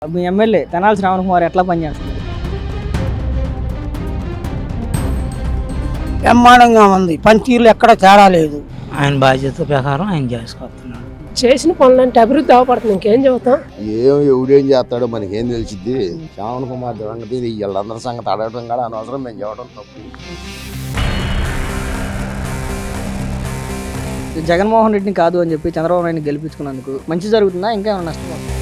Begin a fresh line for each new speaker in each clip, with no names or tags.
మీ MLA Tenali Shravan Kumar ఎట్లా పనిచేస్తుంది?
బ్రహ్మాండంగా ఉంది. పనితీరులు ఎక్కడ తేడా లేదు.
ఆయన బాధ్యత ప్రకారం ఆయన చేసుకొస్తున్నాడు.
చేసిన పనులంటే అభివృద్ధి అవపడుతుంది. ఇంకేం చెబుతాం?
ఎవడేం చేస్తాడో మనకేం తెలిసిద్ది. శ్రావణ్ కుమార్ సంగతి వీళ్ళందరి సంగతి అడగడం కూడా అనవసరం. మేము చేయడం తప్పు.
జగన్మోహన్ రెడ్డిని కాదు అని చెప్పి చంద్రబాబు నాయుడిని గెలిపించుకున్నందుకు మంచి జరుగుతుందా, ఇంకా ఏమైనా నష్టపోతుందా?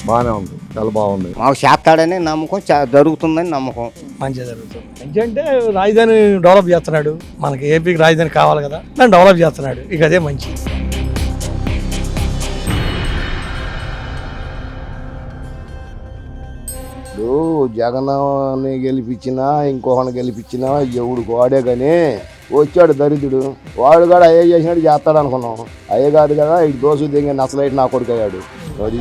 బాగానే ఉంది, చాలా బాగుంది.
మాకు చేస్తాడని నమ్మకం, జరుగుతుందని నమ్మకం.
మంచిగా జరుగుతుంది. మంచి రాజధాని డెవలప్ చేస్తున్నాడు. మనకి ఏపీకి రాజధాని కావాలి కదా, దాన్ని డెవలప్ చేస్తున్నాడు. ఇక అదే మంచి.
ఇప్పుడు జగన్ని గెలిపించినా ఇంకొకరిని గెలిపించినా ఎవడు వాడే కానీ వచ్చాడు దరిద్రుడు. వాడు కూడా అయ్యే చేసినట్టు చేస్తాడు అనుకున్నాం. అయ్యే కాదు కదా, ఇటు దోసు దింగి నసలైట్ నా కొడుకు అయ్యాడు. అది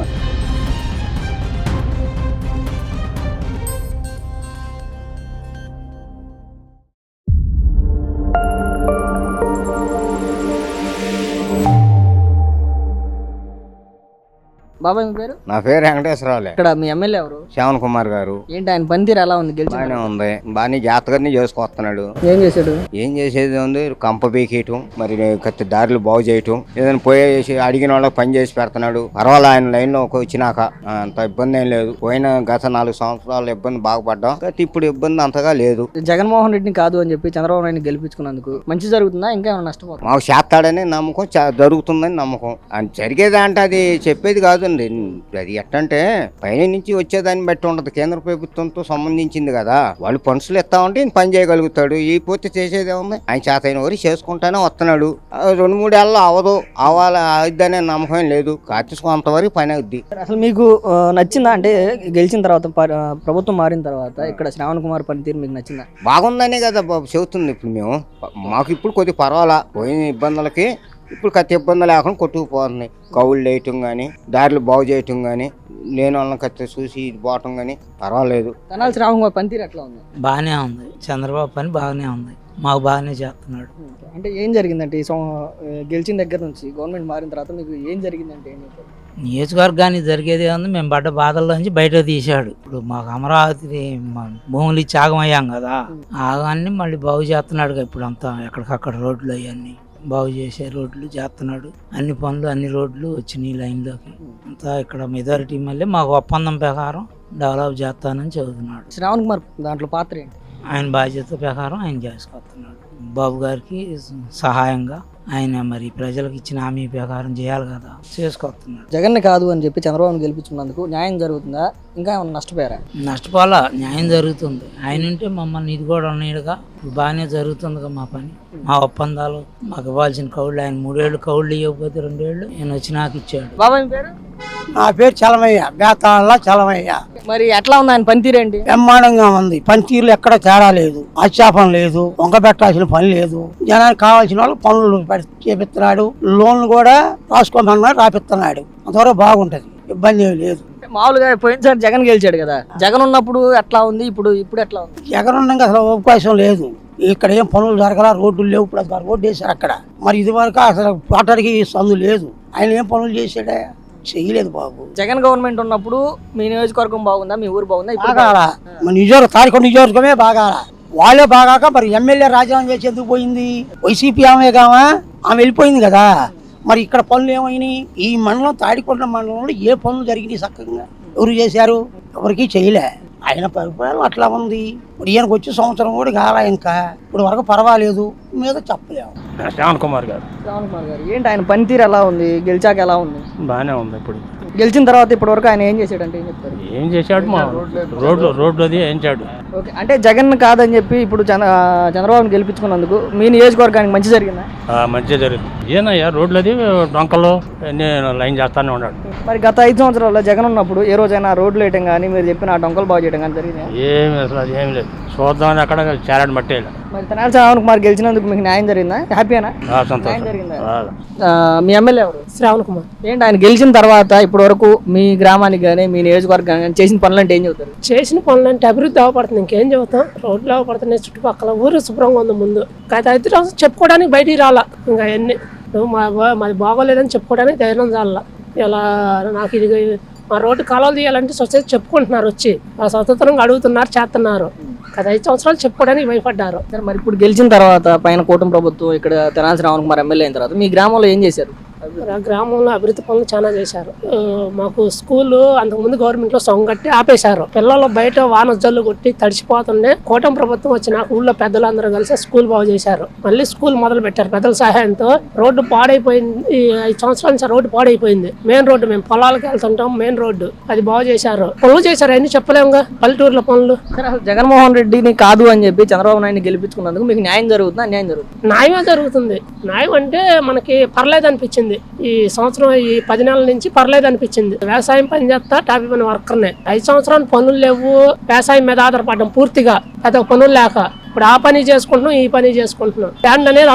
బాబాయ్ మీ పేరు?
నా పేరు వెంకటేశ్వరరావులే.
ఇక్కడ మీ ఎమ్మెల్యే ఎవరు?
శ్రావణ్ కుమార్ గారు.
ఏంటి ఆయన పనితీరు ఎలా ఉంది?
బాగానే ఉంది. బాగానే జాతకర్ని చేసుకొస్తున్నాడు.
ఏం చేశాడు?
ఏం చేసేది ఉంది, కంప పీకేయటం, మరి కత్తి దారులు బాగు చేయటం, ఏదైనా పోయేసి అడిగిన వాళ్ళకి పని చేసి పెడుతున్నాడు. పర్వాలేదు, ఆయన లైన్ లో వచ్చినాక అంత ఇబ్బంది ఏం లేదు. పోయిన గత 4 సంవత్సరాలు ఇబ్బంది బాగుపడ్డాం, ఇప్పుడు ఇబ్బంది అంతగా లేదు.
జగన్మోహన్ రెడ్డిని కాదు అని చెప్పి చంద్రబాబు నాయుడిని గెలిపించుకున్నందుకు మంచి జరుగుతుందా, ఇంకా ఏమైనా నష్టపోతుందా?
మాకు చేస్తాడని నమ్మకం, జరుగుతుందని నమ్మకం. అని జరిగేది అంటే అది చెప్పేది కాదండి. అది ఎట్టంటే పైన నుంచి వచ్చేదాన్ని బట్టి ఉండదు. కేంద్ర ప్రభుత్వంతో సంబంధించింది కదా, వాళ్ళు పనులు ఇస్తామంటే ఈయన పని చేయగలుగుతాడు. ఈ పూర్తి చేసేది ఏముంది, ఆయన చేతైన వరకు చేసుకుంటానే వస్తున్నాడు. 2-3 ఏళ్ళు అవదు, అవ్వాలనే నమ్మకం లేదు. కాచి కొంతవరకు పని అవుద్ది.
అసలు మీకు నచ్చిందా? అంటే గెలిచిన తర్వాత ప్రభుత్వం మారిన తర్వాత ఇక్కడ శ్రావణ్ కుమార్ పనితీరు మీకు నచ్చిందా?
బాగుందనే కదా బాబు చెబుతుంది. ఇప్పుడు మేము మాకు ఇప్పుడు కొద్దిగా పర్వాలా, పోయిన ఇబ్బందులకి ఇప్పుడు కత్తి ఇబ్బంది లేకుండా కొట్టుకుపోతుంది. కౌళ్ళు వేయటం కానీ, దారులు బాగు చేయటం కానీ, నేను వాళ్ళని కత్తి చూసి ఇది పోవటం కానీ పర్వాలేదు.
తెనాలి శ్రావణ్ కుమార్ పనితీరు ఎట్లా ఉంది?
బాగానే ఉంది. చంద్రబాబు పని బాగానే ఉంది. మాకు బాగానే చేస్తున్నాడు.
అంటే ఏం జరిగిందంటే ఈ గెలిచిన దగ్గర నుంచి గవర్నమెంట్ మారిన తర్వాత మీకు ఏం జరిగిందంటే ఏం చెప్పారు?
నియోజకవర్గానికి జరిగేది ఉంది, మేము పడ్డ బాధల్లోంచి బయట తీశాడు. ఇప్పుడు మాకు అమరావతి భూములు ఇచ్చి ఆగమయ్యాం కదా, ఆగాన్ని మళ్ళీ బాగు చేస్తున్నాడు. ఇప్పుడు అంతా ఎక్కడికక్కడ రోడ్లు అవన్నీ బాగు చేసే రోడ్లు చేస్తున్నాడు. అన్ని పనులు, అన్ని రోడ్లు వచ్చినాయి లైన్లోకి. అంతా ఇక్కడ మెజారిటీ మళ్ళీ మాకు ఒప్పందం ప్రకారం డెవలప్ చేస్తానని చెబుతున్నాడు.
శ్రావణ్ కుమార్ దాంట్లో పాత్ర ఏంటి?
ఆయన బాధ్యత ప్రకారం ఆయన చేసుకొస్తున్నాడు. బాబు గారికి సహాయంగా ఆయన మరి ప్రజలకు ఇచ్చిన హామీ ప్రకారం చేయాలి కదా, చేసుకొస్తున్నాడు.
జగన్ కాదు అని చెప్పి చంద్రబాబు గెలిపించుకున్నందుకు న్యాయం జరుగుతుందా, ఇంకా ఏమన్నా నష్టపోయారా?
నష్టపోలా, న్యాయం జరుగుతుంది. ఆయన ఉంటే మమ్మల్ని ఇది కూడా ఉన్నాడుగా, బాగానే జరుగుతుందిగా మా పని. మా ఒప్పందాలు, మాకు ఇవ్వాల్సిన కౌళ్ళు ఆయన 3 ఏళ్ళు కౌళ్ళు ఇవ్వకపోతే 2 ఏళ్ళు ఆయన వచ్చి నాకు ఇచ్చాడు.
బాబాయ్ పేరు?
నా పేరు చలమయ్య, బేతాళ చలమయ్య.
మరి ఎట్లా ఉంది ఆయన పనితీరు ఏంటి?
బ్రహ్మాండంగా ఉంది. పనితీరులు ఎక్కడ తేడా లేదు. ఆశాపం లేదు, వంక పెట్టాల్సిన పని లేదు. జనానికి కావాల్సిన వాళ్ళు పనులు చేపిస్తున్నాడు. లోన్లు కూడా రాసుకోమన్నాడు, రాపిస్తున్నాడు. అంతవరకు బాగుంటది, ఇబ్బంది ఏమి లేదు.
మామూలుగా పోయినసారి జగన్ గెలిచాడు కదా, జగన్ ఉన్నప్పుడు ఎట్లా ఉంది, ఇప్పుడు ఎట్లా ఉంది?
జగన్ ఉండగా అసలు అవకాశం లేదు. ఇక్కడ ఏం పనులు జరగల, రోడ్లు లేవు. ఇప్పుడు అసలు రోడ్డు వేశారు అక్కడ. మరి ఇది వరకు అసలు పాటడికి సందు లేదు. ఆయన ఏం పనులు చేసాడే, చెయ్యలేదు బాబు.
జగన్ గవర్నమెంట్ ఉన్నప్పుడు మీ నియోజకవర్గం బాగుందా, మీ ఊరు బాగుందా?
బాగా మన నియోజకవర్గమే బాగా. వాళ్ళే బాగాక మరి ఎమ్మెల్యే రాజీనామా చేసి ఎందుకు పోయింది? వైసీపీ ఆమె కామా, ఆమె వెళ్ళిపోయింది కదా. మరి ఇక్కడ పనులు ఏమైనాయి? ఈ మండలం, తాడికొండ మండలంలో ఏ పనులు జరిగినాయి చక్కగా? ఎవరు చేశారు? ఎవరికి చేయలే. ఆయన పరిపాలన అట్లా ఉంది. మరి ఈయనకు వచ్చే సంవత్సరం కూడా కాలా, ఇంకా ఇప్పుడు వరకు పర్వాలేదు, మీద చెప్పలేము.
శ్రావణ్ కుమార్ గారు.
శ్రావణ్ కుమార్ గారు ఏంటి ఆయన పనితీరు ఎలా ఉంది? గెలిచాక ఎలా ఉంది?
బాగానే ఉంది. ఇప్పుడు
గెలిచిన తర్వాత ఇప్పటి వరకు ఆయన ఏం చేశాడంటే ఏం చెప్తారు?
ఏం చేశాడు? మా రోడ్లు అది ఏం చేశాడు.
ఓకే, అంటే జగన్ కాదని చెప్పి ఇప్పుడు చంద్రబాబుని గెలిపించుకున్నందుకు మీ నియోజకవర్గానికి మంచి జరిగిందా?
మంచిగా జరిగింది. ఏనయ్యా రోడ్లు అది డొంకల్లో అన్ని లైన్ చేస్తానే ఉన్నాడు.
మరి గత 5 సంవత్సరాల్లో జగన్ ఉన్నప్పుడు ఏ రోజైనా రోడ్లు వేయటం కానీ, మీరు చెప్పిన డొంకలు బాగు చేయడం కానీ జరిగిందా?
ఏమి అసలు అది ఏం లేదు. చూద్దామని అక్కడ చేరాడు మట్టే.
మరి తెనాలి శ్రావణ్ కుమార్ గెలిచినందుకు మీకు న్యాయం జరిగిందా? హ్యాపీనా? న్యాయం జరిగిందా? మీ ఎమ్మెల్యే ఎవరు?
శ్రావణ్ కుమార్.
ఏంటి ఆయన గెలిచిన తర్వాత ఇప్పటి వరకు మీ గ్రామానికి కానీ, మీ నియోజకవర్గానికి కానీ చేసిన పనులు అంటే ఏం చెబుతారు?
చేసిన పనులంటే అభివృద్ధి అవపడుతుంది. ఇంకేం చెబుతాం? రోడ్లు అవపడుతున్నాయి, చుట్టుపక్కల ఊరు శుభ్రంగా ఉంది. ముందు గత 5 సంవత్సరాలు చెప్పుకోవడానికి బయటికి రాలా. ఇంకా ఎన్ని మాది బాగోలేదని చెప్పుకోవడానికి ధైర్యం చాల. ఇలా నాకు ఇది మా రోడ్డు కాలువలు తీయాలంటే సొసైటీ చెప్పుకుంటున్నారు, వచ్చి ఆ స్వతంత్రంగా అడుగుతున్నారు, చేస్తున్నారు. గత 5 సంవత్సరాలు చెప్పుకోవడానికి భయపడ్డారు.
సరే, మరి ఇప్పుడు గెలిచిన తర్వాత పైన కూటమి ప్రభుత్వం ఇక్కడ తెనాలి శ్రావణ్ కుమార్ ఎమ్మెల్యే అయిన తర్వాత మీ గ్రామంలో ఏం చేశారు?
గ్రామంలో అభివృద్ధి పనులు చాలా చేశారు. మాకు స్కూల్ అంతకుముందు గవర్నమెంట్ లో సొంగ కట్టి ఆపేశారు. పిల్లలు బయట వాన జల్లు కొట్టి తడిచిపోతుండే కూటమి ప్రభుత్వం వచ్చినాక ఊళ్ళో పెద్దలందరూ కలిసి స్కూల్ బాగు చేశారు. మళ్ళీ స్కూల్ మొదలు పెట్టారు పెద్దల సహాయంతో. రోడ్డు పాడైపోయింది, 5 సంవత్సరాల నుంచి రోడ్డు పాడైపోయింది. మెయిన్ రోడ్డు, మేము పొలాలకు వెళ్తుంటాం, మెయిన్ రోడ్డు అది బాగు చేశారు. పనులు చేశారు, అన్ని చెప్పలేముగా పల్లెటూరులో పనులు.
జగన్మోహన్ రెడ్డిని కాదు అని చెప్పి చంద్రబాబు నాయుడిని గెలిపించుకున్నందుకు మీకు న్యాయం జరుగుతుందా, అన్యాయం జరుగుతుంది?
న్యాయమే జరుగుతుంది. న్యాయం అంటే మనకి పర్లేదు అనిపించింది. ఈ సంవత్సరం ఈ 10 నెలల నుంచి పర్లేదు అనిపించింది. వ్యవసాయం పని చేస్తా, టాపీ పని వర్కర్నే. 5 సంవత్సరాలు పనులు లేవు, వ్యవసాయం మీద ఆధారపడడం పూర్తిగా. అదొక పనులు లేక ఇప్పుడు ఆ పని చేసుకుంటున్నాం, ఈ పని చేసుకుంటున్నాం. ల్యాండ్ అనేది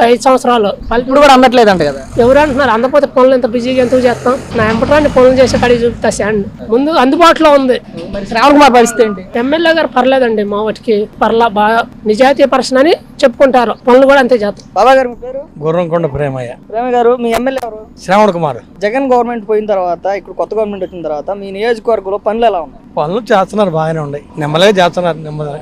5 సంవత్సరాలు
ఇప్పుడు కూడా అందట్లేదంట కదా?
ఎవరు అంటున్నారు? అందకపోతే పనులు ఎంత బిజీగా ఎందుకు చేస్తాం? నా ఎంపటాన్ని పనులు చేసే కాడికి చూపుతా. శాండ్ ముందు అందుబాటులో ఉంది.
మరి శ్రావణ్ కుమార్ పరిస్థితి ఏంటి?
ఎమ్మెల్యే గారు పర్లేదండి, మా వాటికి బాగా నిజాయితీ పర్సన్ అని చెప్పుకుంటారు. పనులు కూడా అంతే చేస్తాం.
బాబా గారు, మీ పేరు?
గుర్రంకొండ ప్రేమయ్య.
ప్రేమ గారు, మీ ఎమ్మెల్యే ఎవరు?
శ్రావణ్ కుమార్.
జగన్ గవర్నమెంట్ పోయిన తర్వాత ఇప్పుడు కొత్త గవర్నమెంట్ వచ్చిన తర్వాత మీ నియోజకవర్గంలో పనులు ఎలా ఉన్నాయి?
పనులు చేస్తున్నారు, బాగానే ఉన్నాయి. నెమ్మలే చేస్తున్నారు,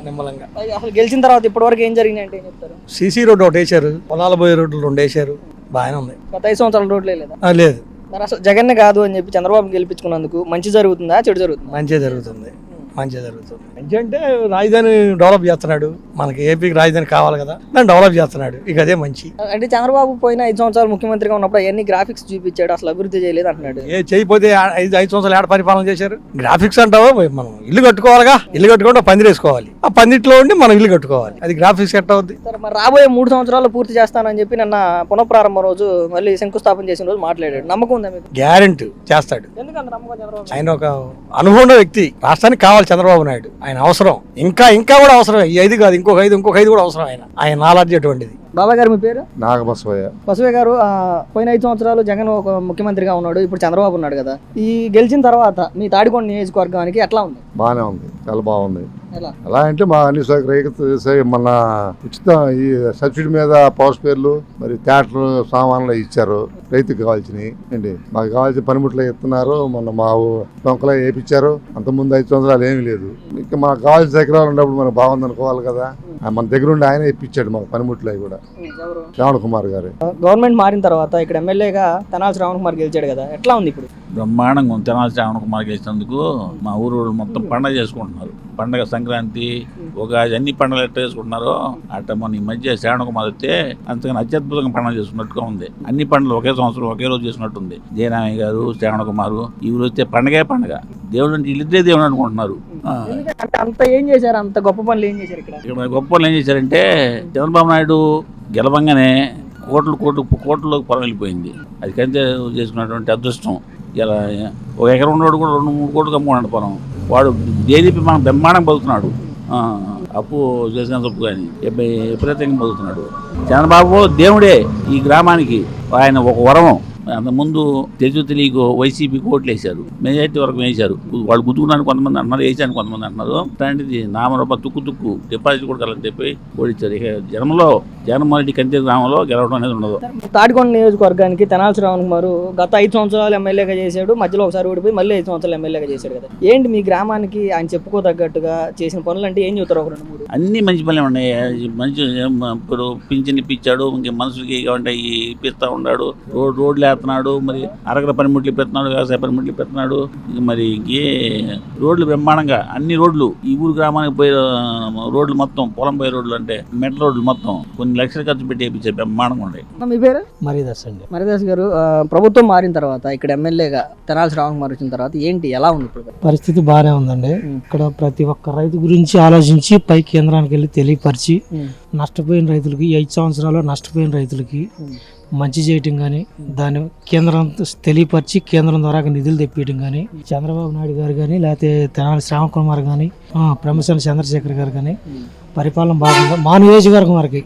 నిమ్మలంగా.
అసలు గెలిచిన తర్వాత ఇప్పటి వరకు ఏం జరిగింది అంటే ఏం చెప్తారు?
సీసీ రోడ్డు ఒకటి వేసారు, పొలాల పోయే రోడ్లు 2 వేసారు, బాగానే ఉంది.
గత 5 సంవత్సరాల రోడ్లే లేదా?
లేదు.
మరి అసలు జగన్ కాదు అని చెప్పి చంద్రబాబు గెలిపించుకున్నందుకు మంచి జరుగుతుందా, చెడు జరుగుతుందా?
మంచిగా జరుగుతుంది. మంచి అంటే రాజధాని డెవలప్ చేస్తున్నాడు. మనకి ఏపీకి రాజధాని కావాలి కదా, దాన్ని డెవలప్ చేస్తున్నాడు. ఇక అదే మంచి.
అంటే చంద్రబాబు పోయిన 5 సంవత్సరాలు ముఖ్యమంత్రిగా ఉన్నప్పుడు అవన్నీ గ్రాఫిక్స్ చూపించాడు, అసలు అభివృద్ధి చేయలేదు అంటున్నాడు.
చేయకపోతే 5 సంవత్సరాలు ఏడ పరిపాలన చేశారు? గ్రాఫిక్స్ అంటావా? మనం ఇల్లు కట్టుకోవాలిగా, ఇల్లు కట్టుకుంటే పందిరి వేసుకోవాలి, ఆ పందిట్లో ఉండి మనం ఇల్లు కట్టుకోవాలి. అది గ్రాఫిక్స్ ఎట్ట అవుద్ది?
సరే, మరి రాబోయే 3 సంవత్సరాలు పూర్తి చేస్తానని చెప్పి నిన్న పునఃప్రారంభ రోజు మళ్ళీ శంకుస్థాపన చేసిన రోజు మాట్లాడాడు. నమ్మకం ఉందా మీకు?
గ్యారెంటీ చేస్తాడు.
ఎందుకంత నమ్మకం చంద్రబాబు?
ఆయన ఒక అనుభవం వ్యక్తి. రాష్ట్రానికి కావాలి చంద్రబాబు నాయుడు. ఆయన అవసరం, ఇంకా కూడా అవసరం. ఈ 5 కాదు, ఇంకొక 5 కూడా అవసరం. ఆయన నాలెడ్జ్ అటువంటిది.
బాబా గారు, మీ పేరు?
నాగబసవయ్య.
బసవయ్య గారు, పోయిన 5 సంవత్సరాలు జగన్ ఒక ముఖ్యమంత్రిగా ఉన్నాడు, ఇప్పుడు చంద్రబాబు ఉన్నాడు కదా. ఈ గెలిచిన తర్వాత మీ తాడికొండ నియోజకవర్గానికి ఎట్లా ఉంది?
బాగానే ఉంది, చాలా బాగుంది.
ఎలా
అంటే మా అన్ని మన ఉచిత ఈ సబ్సిడీ మీద పవర్ స్పేర్లు, మరి థియేటర్ సామాన్లు ఇచ్చారు. రైతుకు కావాల్సినవి ఏంటి, మాకు కావాల్సిన పనిముట్లు ఇస్తున్నారు. మొన్న మా డొంకలో వేయించారు. అంతకుముందు 5 సంవత్సరాలు ఏమీ లేదు. ఇంకా మనకు కావాల్సిన ఎకరాలు ఉన్నప్పుడు మనకు బాగుంది అనుకోవాలి కదా. మన దగ్గర ఉండి ఆయన ఇప్పించాడు మాకు పనిముట్లు. అవి కూడా శ్రావణ్ కుమార్ గారు.
గవర్నమెంట్ మారిన తర్వాత ఇక్కడ ఎమ్మెల్యేగా తెనాలి శ్రావణ్ కుమార్ గెలిచాడు కదా, ఎట్లా ఉంది ఇప్పుడు?
బ్రహ్మాండంగా ఉంది. తెనాలి శ్రావణ్ కుమార్ గెలిచినందుకు మా ఊరు మొత్తం పండగ చేసుకుంటున్నారు. పండగ సంక్రాంతి, ఉగాది, అన్ని పండుగలు ఎట్లా చేసుకుంటున్నారో అట్లా మన ఈ మధ్య శ్రావణ్ కుమార్ వస్తే అంతగాని అత్యద్భుతంగా పండుగ చేసుకున్నట్టుగా ఉంది. అన్ని పండుగలు ఒకే సంవత్సరం ఒకే రోజు చేసినట్టుంది. జయరామయ్య గారు, శ్రావణ్ కుమారు, ఈ ఊరు వస్తే పండగే పండగ. దేవుడు అంటే వీళ్ళిద్దరే దేవుడు అనుకుంటున్నారు.
అంత ఏం చేశారు? అంత గొప్ప పనులు ఏం చేశారు ఇక్కడ?
గొప్ప పనులు ఏం చేశారంటే చంద్రబాబు నాయుడు గెలవంగానే కోట్లకు పొలం వెళ్ళిపోయింది. అది కంటే చేసుకున్నటువంటి అదృష్టం. ఇలా ఒక ఎకరం ఉన్నవాడు కూడా 2-3 కోట్లు అమ్ముకున్నాడు పొలం. వాడు దేదీపి మనం బ్రహ్మాండం బతుకుతున్నాడు. అప్పు చేసిన తప్పు కానీ విపరీతంగా బతుకుతున్నాడు. చంద్రబాబు దేవుడే ఈ గ్రామానికి. ఆయన ఒక వరం. అంతకుముందు తెలియకు వైసీపీ కోట్లు వేశారు, మెజార్టీ వరకు వేశారు. వాళ్ళు గుద్దుకున్నాను కొంతమంది అంటున్నారు, వేసాను కొంతమంది అంటున్నారు. అలాంటిది నామరూప తుక్కు డిపాజిట్ కూడా కలని చెప్పి ఓడించారు. ఇక జగన్మోహన్ రెడ్డి కంటే గ్రామంలో గెలవడం అనేది ఉండదు.
తాడికొండ నియోజకవర్గానికి తెనాలి శ్రావణ్ కుమార్ గత 5 సంవత్సరాలు ఎమ్మెల్యేగా చేశాడు, మధ్యలో ఒకసారి ఓడిపోయి మళ్ళీ 5 సంవత్సరాలు ఎమ్మెల్యేగా చేశాడు కదా. ఏంటి మీ గ్రామానికి ఆయన చెప్పుకోదగ్గట్టుగా చేసిన పనులు అంటే ఏం చెబుతారు? 1-2-3
అన్ని మంచి పనులే ఉన్నాయి. మంచి ఇప్పుడు పింఛన్ ఇప్పించాడు, ఇంక మనుషులకి కావాలంటే ఇప్పిస్తా ఉన్నాడు. రోడ్లు వేస్తున్నాడు, మరి అరగల పనిముట్లు ఇప్పిస్తున్నాడు, వ్యవసాయ పనిముట్లు ఇప్పిస్తున్నాడు. మరి ఇంకే రోడ్లు బ్రహ్మాండంగా అన్ని రోడ్లు ఈ ఊరు గ్రామానికి పోయే రోడ్లు మొత్తం, పొలం పోయే రోడ్లు అంటే మెట్ల రోడ్లు మొత్తం కొన్ని లక్షలు ఖర్చు పెట్టి వేయించే బ్రహ్మాండంగా ఉన్నాయి.
మీ పేరు?
మరిదాస్ అండి.
మరిదాస్ గారు, ప్రభుత్వం మారిన తర్వాత ఇక్కడ ఎమ్మెల్యేగా తెనాలి శ్రావణ్ కుమార్ వచ్చిన తర్వాత ఏంటి, ఎలా ఉంది ఇప్పుడు
పరిస్థితి? బాగానే ఉందండి. ఇక్కడ ప్రతి ఒక్క రైతు గురించి ఆలోచించి పై కేంద్రానికి వెళ్ళి తెలియపరిచి నష్టపోయిన రైతులకి, 5 సంవత్సరాలు నష్టపోయిన రైతులకి మంచి చేయటం కానీ, దాన్ని కేంద్రం తెలియపరిచి కేంద్రం ద్వారా నిధులు తెప్పియటం కానీ, చంద్రబాబు నాయుడు గారు కానీ, లేకపోతే తెనాలి శ్రావణ్ కుమార్ కానీ, ప్రమోషన్ చంద్రశేఖర్ గారు కానీ పరిపాలన బాగుంది. మా నియోజకవర్గం వరకు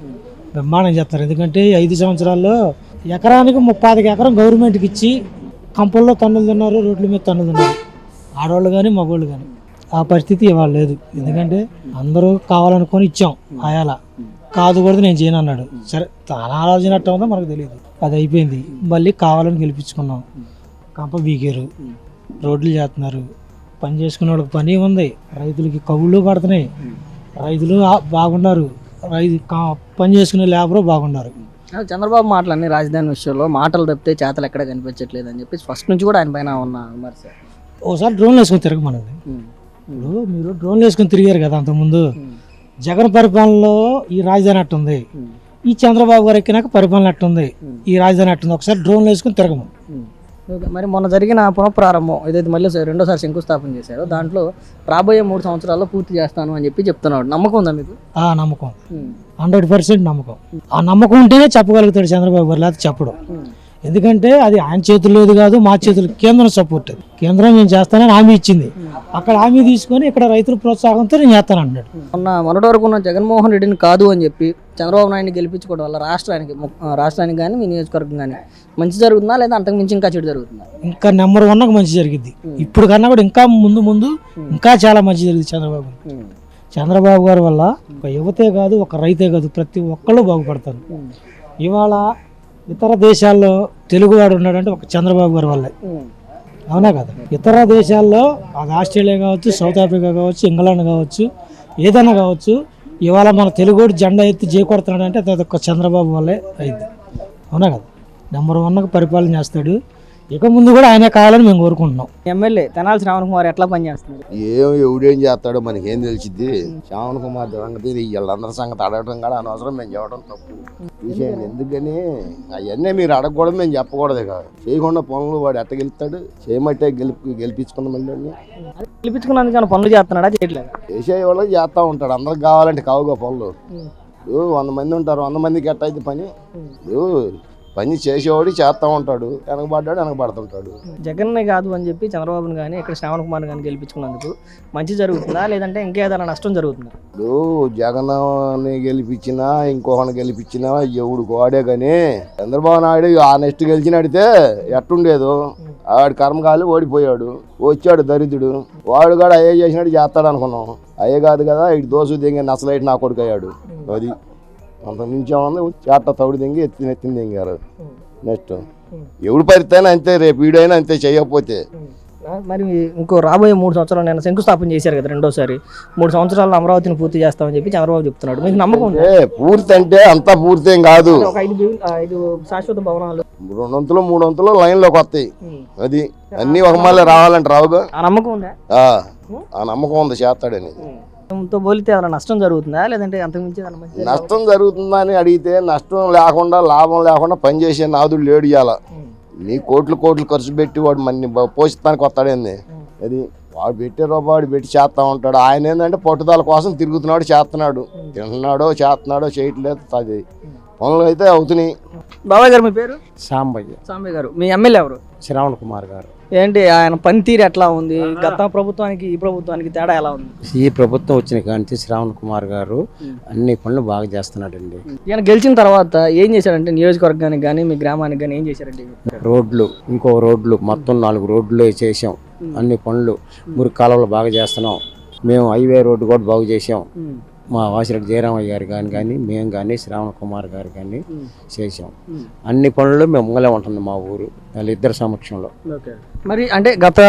బ్రహ్మాండం చేస్తారు. ఎందుకంటే 5 సంవత్సరాల్లో ఎకరానికి 35 ఎకరం గవర్నమెంట్కి ఇచ్చి కంపల్లో తన్నులు తిన్నారు, రోడ్ల మీద తన్నులు తిన్నారు, ఆడవాళ్ళు కానీ మగవాళ్ళు కానీ. ఆ పరిస్థితి ఇవాళ లేదు. ఎందుకంటే అందరూ కావాలనుకొని ఇచ్చాం, ఆయాల కాదు కూడా నేను చేయను అన్నాడు. సరే, తన ఆలోచన అట్ట ఉందో మనకు తెలియదు. అది అయిపోయింది. మళ్ళీ కావాలని గెలిపించుకున్నాం. కంప బీకారు, రోడ్లు చేస్తున్నారు. పని చేసుకునే వాళ్ళకి పని ఉంది, రైతులకి కవుళ్ళు పడుతున్నాయి, రైతులు బాగున్నారు, పని చేసుకునే లేబరు బాగున్నారు.
చంద్రబాబు మాటలన్నీ రాజధాని విషయంలో మాటలు తప్పితే చేతలు ఎక్కడ కనిపించట్లేదు అని చెప్పి ఫస్ట్ నుంచి కూడా ఆయన పైన ఉన్న విమర్శ.
ఒకసారి డ్రోన్లు వేసుకొని తిరగమన్నది. ఇప్పుడు మీరు డ్రోన్లు వేసుకొని తిరిగారు కదా అంతకుముందు. జగన్ పరిపాలనలో ఈ రాజధాని అట్టుంది, ఈ చంద్రబాబు గారు ఎక్కినాక పరిపాలన అట్టుంది, ఈ రాజధాని అట్టుంది. ఒకసారి డ్రోన్లు వేసుకొని తిరగము.
మరి మొన్న జరిగిన పునఃప్రారంభం ఏదైతే మళ్ళీ రెండోసారి శంకుస్థాపన చేశారో దాంట్లో రాబోయే 3 సంవత్సరాల్లో పూర్తి చేస్తాను అని చెప్పి చెప్తున్నాడు. నమ్మకం ఉందా మీకు?
నమ్మకం 100% నమ్మకం. ఆ నమ్మకం ఉంటేనే చెప్పగలుగుతాడు చంద్రబాబు గారు, లేకపోతే చెప్పడం. ఎందుకంటే అది ఆయన చేతుల్లో కాదు, మా చేతులు. కేంద్రం సపోర్ట్, కేంద్రం నేను చేస్తానని హామీ ఇచ్చింది. అక్కడ హామీ తీసుకొని ఇక్కడ రైతుల ప్రోత్సాహంతో నేను చేస్తాను అంటున్నాడు.
మొన్నటి వరకు ఉన్న జగన్మోహన్ రెడ్డిని కాదు అని చెప్పి చంద్రబాబు నాయుడిని గెలిపించుకోవడం వల్ల రాష్ట్రానికి కానీ మీ నియోజకవర్గం కానీ మంచి జరుగుతుందా, లేదా అంతకు మించి ఇంకా చెడు జరుగుతుందా?
ఇంకా నెంబర్ 1 మంచి జరిగింది. ఇప్పుడు కన్నా కూడా ఇంకా ముందు ఇంకా చాలా మంచి జరిగింది చంద్రబాబు గారి వల్ల. ఒక యువతే కాదు, ఒక రైతే కాదు, ప్రతి ఒక్కళ్ళు బాగుపడతారు. ఇవాళ ఇతర దేశాల్లో తెలుగువాడు ఉన్నాడంటే ఒక చంద్రబాబు గారి వల్లే, అవునా కదా? ఇతర దేశాల్లో అది ఆస్ట్రేలియా కావచ్చు, సౌత్ ఆఫ్రికా కావచ్చు, ఇంగ్లాండ్ కావచ్చు, ఏదైనా కావచ్చు, ఇవాళ మన తెలుగువాడు జెండా ఎత్తి చేకొడుతున్నాడు అంటే అది ఒక చంద్రబాబు వల్లే అయింది, అవునా కదా? నెంబర్ 1 పరిపాలన చేస్తాడు. ఇక ముందు కూడా ఆయనే కావాలని మేము కోరుకుంటున్నాం.
ఎమ్మెల్యే తెనాలి శ్రావణ్ కుమార్ ఎట్లా పనిచేస్తున్నాడు?
ఎవడేం చేస్తాడో మనకేం తెలిసిద్ది. శ్రావణ్ కుమార్ సంగతి వీళ్ళందరి సంగతి అడగడం కూడా అనవసరం, మేము చెప్పడం తప్పు విషయం. ఎందుకని అవన్నీ మీరు అడగకూడదు, మేము చెప్పకూడదు. కాదు చేయకుండా పనులు వాడు ఎట్ట గెలుస్తాడు? చేయమంటే గెలిపించుకున్న మళ్ళీ
గెలిపించుకున్నందుకు పనులు చేస్తున్నాడా, చేయట్లేదు?
చేసే వాళ్ళు చేస్తూ ఉంటాడు. అందరికి కావాలంటే కావుగా పనులు. 100 మంది ఉంటారు, 100 మందికి ఎట్ట అయితే పని? పని చేసేవాడు చేస్తూ ఉంటాడు, వెనకబడుతుంటాడు.
జగన్నే కాదు అని చెప్పి చంద్రబాబుని కానీ ఇక్కడ శ్రావణ్ కుమార్ కానీ గెలిపించుకున్నందుకు మంచి జరుగుతుందా, లేదంటే ఇంకేదైనా నష్టం జరుగుతుందా?
ఇప్పుడు జగన్ని గెలిపించినా ఇంకొకరిని గెలిపించినా ఎవడు వాడే కానీ చంద్రబాబు నాయుడు ఆ నెక్స్ట్ గెలిచినడితే ఎట్టుండేదో. ఆడు కర్మకాలి ఓడిపోయాడు, వచ్చాడు దరిద్రుడు. వాడు కూడా అయ్యే చేసినట్టు చేస్తాడు అనుకున్నాం. అయ్యే కాదు కదా, ఇటు దోసు దింగి నసలైట్ నా కొడుకు అయ్యాడు. అది అంత మించి ఉంది. చేట తౌడు దింగి ఎత్తిన దింగారు. నెక్స్ట్ ఎవడు పరితైనా అంతే, రేపు వీడైనా అంతే చేయకపోతే.
మరి ఇంకో రాబోయే 3 సంవత్సరాలు నేను శంకుస్థాపన చేశారు కదా, రెండోసారి 3 సంవత్సరాలు అమరావతిని పూర్తి చేస్తామని చెప్పి చంద్రబాబు చెప్తున్నాడు. మీకు నమ్మకం ఉంది?
పూర్తి అంటే అంత పూర్తి ఏం కాదు.
ఒక 5 శాశ్వత భవనాలు
2 వంతులు 3 వంతులు లైన్ లోకి వస్తాయి. అది అన్ని ఒక మళ్ళీ రావాలంటే రావుగా.
ఆ నమ్మకం ఉందా?
ఆ నమ్మకం ఉంది, చేస్తాడని.
తో పోలితే ఏమైనా నష్టం జరుగుతుందా, లేదంటే అంతకుమించి
నష్టం జరుగుతుందా అని అడిగితే నష్టం లేకుండా లాభం లేకుండా పనిచేసే నాదుడు లేడు. ఇవాళ నీ కోట్లు ఖర్చు పెట్టి వాడు మన పోషిస్తానికి వస్తాడేంది. అది వాడు పెట్టే రూపాడు పెట్టి చేస్తా ఉంటాడు. ఆయన ఏంటంటే పట్టుదల కోసం తిరుగుతున్నాడు, చేస్తున్నాడు. తింటున్నాడో చేస్తున్నాడో చేయట్లేదు. అది పనులు అయితే అవుతున్నాయి.
బాబాయ్ గారు మీ పేరు?
సాంబయ్య
గారు. మీ ఎమ్మెల్యే ఎవరు?
శ్రావణ్ కుమార్ గారు.
ఏంటి ఆయన పనితీరు ఎట్లా ఉంది? గత ప్రభుత్వానికి ఈ ప్రభుత్వానికి తేడా ఎలా ఉంది?
ఈ ప్రభుత్వం వచ్చిన కాంచి శ్రావణ్ కుమార్ గారు అన్ని పనులు బాగా చేస్తున్నాడండి.
ఈయన గెలిచిన తర్వాత ఏం చేశాడంటే నియోజకవర్గానికి కానీ మీ గ్రామానికి కానీ ఏం చేశారంటే?
రోడ్లు, ఇంకో రోడ్లు మొత్తం 4 రోడ్లు చేసాం. అన్ని పనులు, మురికి కాలువలు బాగా చేస్తున్నాం. మేము హైవే రోడ్డు కూడా బాగు చేసాం. మా వాసిరెడ్డి జయరామయ్య గారు కానీ మేము కానీ శ్రావణ్ కుమార్ గారు కానీ చేసాం. అన్ని పనులు మేము ముంగలే ఉంటున్నాం మా ఊరు వాళ్ళిద్దరి సమక్షంలో.
మరి అంటే గత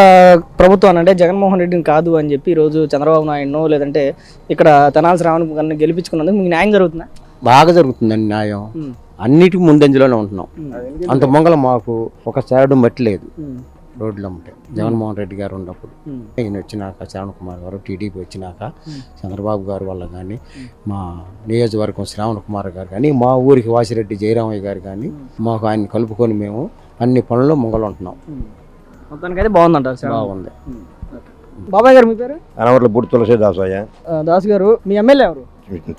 ప్రభుత్వం అంటే జగన్మోహన్ రెడ్డిని కాదు అని చెప్పి ఈరోజు చంద్రబాబు నాయుడును లేదంటే ఇక్కడ తెనాలి శ్రావణ్ గారిని గెలిపించుకున్నందుకు మీకు న్యాయం జరుగుతుందా?
బాగా జరుగుతుందండి న్యాయం. అన్నిటికీ ముందంజలోనే ఉంటున్నాం. అంత ముంగల మాకు ఒక సైడ్ మట్టి లేదు రోడ్లు అమ్మటే. జగన్మోహన్ రెడ్డి గారు ఉన్నప్పుడు ఈయన వచ్చినాక శ్రావణ్ కుమార్ గారు టీడీపీ వచ్చినాక చంద్రబాబు గారు వల్ల కానీ మా నియోజకవర్గం శ్రావణ్ కుమార్ గారు కానీ మా ఊరికి వాసిరెడ్డి జయరామయ్య గారు కానీ మాకు ఆయన కలుపుకొని మేము అన్ని పనుల్లో ముంగలు ఉంటున్నాం.
మొత్తానికైతే బాగుందంటారు?
బాగుంది.
బాబాయ్ గారు మీ పేరు?
అనవర్ల బుడి తులసి
దాస్ గారు. మీ ఎమ్మెల్యే ఎవరు?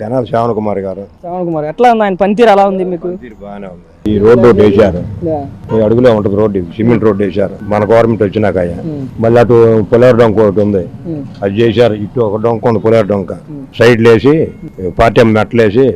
తెనాలి శ్రావణ్ కుమార్ గారు.
శ్రావణ్ కుమార్ ఎట్లా ఉంది ఆయన పనితీరు ఎలా ఉంది మీకు?
బాగానే ఉంది. ఈ రోడ్డు వేసారు, అడుగులే ఉంటుంది రోడ్డు, సిమెంట్ రోడ్డు వేసారు మన గవర్నమెంట్ వచ్చినాక. మళ్ళీ అటు పులేరు డొంక ఒకటి ఉంది, అది చేశారు. ఇటు ఒక డొంక ఉంది పులేరు డొంక, సైడ్లు వేసి పార్టీ మెట్లు వేసి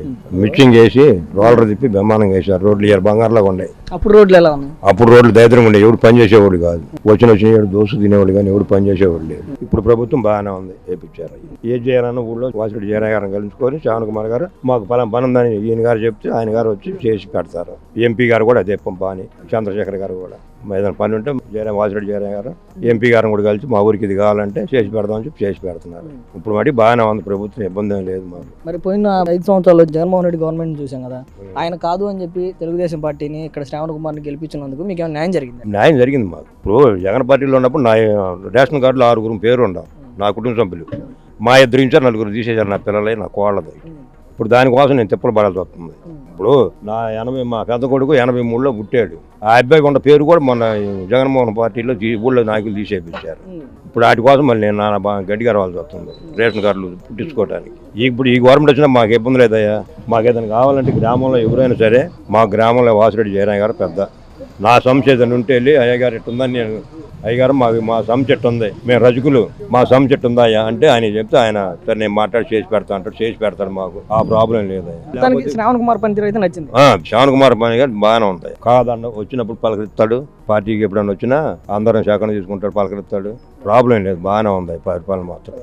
మిక్సింగ్ వేసి రోలర్ తిప్పి బ్రహ్మాండంగా వేసారు. రోడ్లు బంగారులాగా ఉన్నాయి.
అప్పుడు రోడ్లు ఎలా ఉన్నాయి?
అప్పుడు రోడ్లు దరిద్రంగా ఉండే, ఎవడు పని చేసేవాడు కాదు. వచ్చిన ఏడు దోసు తినేవాడు కానీ ఎవడు పని చేసేవాడు లేదు. ఇప్పుడు ప్రభుత్వం బాగానే ఉంది, వేయించారు. ఏం చేయాలన్న ఊళ్ళో వాసిరెడ్డి జయరాయ్ గారిని కలుసుకొని శ్రావణ్ కుమార్ గారు మాకు పని ఉందని ఈయన గారు చెప్తే ఆయన గారు వచ్చి చేసి పెడతారు. ఎంపీ గారు కూడా అదే బాని, చంద్రశేఖర్ గారు కూడా ఏదైనా పని ఉంటే వాసిరెడ్డి జయరాయ్ గారు ఎంపీ గారిని కూడా కలిసి మా ఊరికి ఇది కావాలంటే చేసి పెడదామని చెప్పి చేసి పెడుతున్నారు. ఇప్పుడు మటుకు బాగానే ఉంది ప్రభుత్వం, ఇబ్బంది ఏం లేదు మాకు.
మరి పోయిన 5 సంవత్సరాల్లో జగన్మోహన్ రెడ్డి గవర్నమెంట్ చూసాం కదా, ఆయన కాదు అని చెప్పి తెలుగుదేశం పార్టీని ఇక్కడ శ్రావణ్ కుమార్ని గెలిపించినందుకు మీకు ఏమైనా న్యాయం జరిగింది?
న్యాయం జరిగింది మాకు. ఇప్పుడు జగన్ పార్టీలో ఉన్నప్పుడు నా రేషన్ కార్డులో 6 పేరు ఉండవు, నా కుటుంబ సభ్యులు. మా 2 ఇచ్చారు, 4 తీసేశారు, నా పిల్లలే నా కోళ్ళది. ఇప్పుడు దానికోసం నేను తిప్పలు పడాల్సి వస్తుంది. ఇప్పుడు నా మా పెద్ద కొడుకు 83లో పుట్టాడు. ఆ అబ్బాయికి ఉన్న పేరు కూడా మొన్న జగన్మోహన్ పార్టీలో ఊళ్ళో నాయకులు తీసేపించారు. ఇప్పుడు వాటి కోసం మళ్ళీ నేను నాన్న గడ్డిగా రావాల్సి వస్తుంది రేషన్ కార్డులు పుట్టించుకోవడానికి. ఇప్పుడు ఈ గవర్నమెంట్ వచ్చినా మాకు ఇబ్బంది లేదయ్యా. మాకు ఏదైనా కావాలంటే గ్రామంలో ఎవరైనా సరే, మా గ్రామంలో వాసిరెడ్డి జయరాయ్ గారు పెద్ద. నా సమస్య ఏదైనా ఉంటే వెళ్ళి అయ్యగారు ఎట్టుందని నేను, అయ్యగారు మా సమస్య ఉంది, మేము రజకులు, మా సమస్య ఉందా అంటే ఆయన చెప్తే ఆయన సరే నేను మాట్లాడి చేసి పెడతా అంటాడు, చేసి పెడతాడు. మాకు ఆ ప్రాబ్లం లేదయ్యా.
శ్రావణ్ కుమార్ పనితీరు అయితే నచ్చింది.
శ్రావణ్ కుమార్ పని గారు బాగానే ఉంటాయి. కాదన్న వచ్చినప్పుడు పలకరిస్తాడు, పార్టీకి ఎప్పుడన్నా వచ్చినా అందరం సేకరణ తీసుకుంటాడు, పలకరిస్తాడు. ప్రాబ్లం లేదు, బాగానే ఉంది పరిపాలన మాత్రం.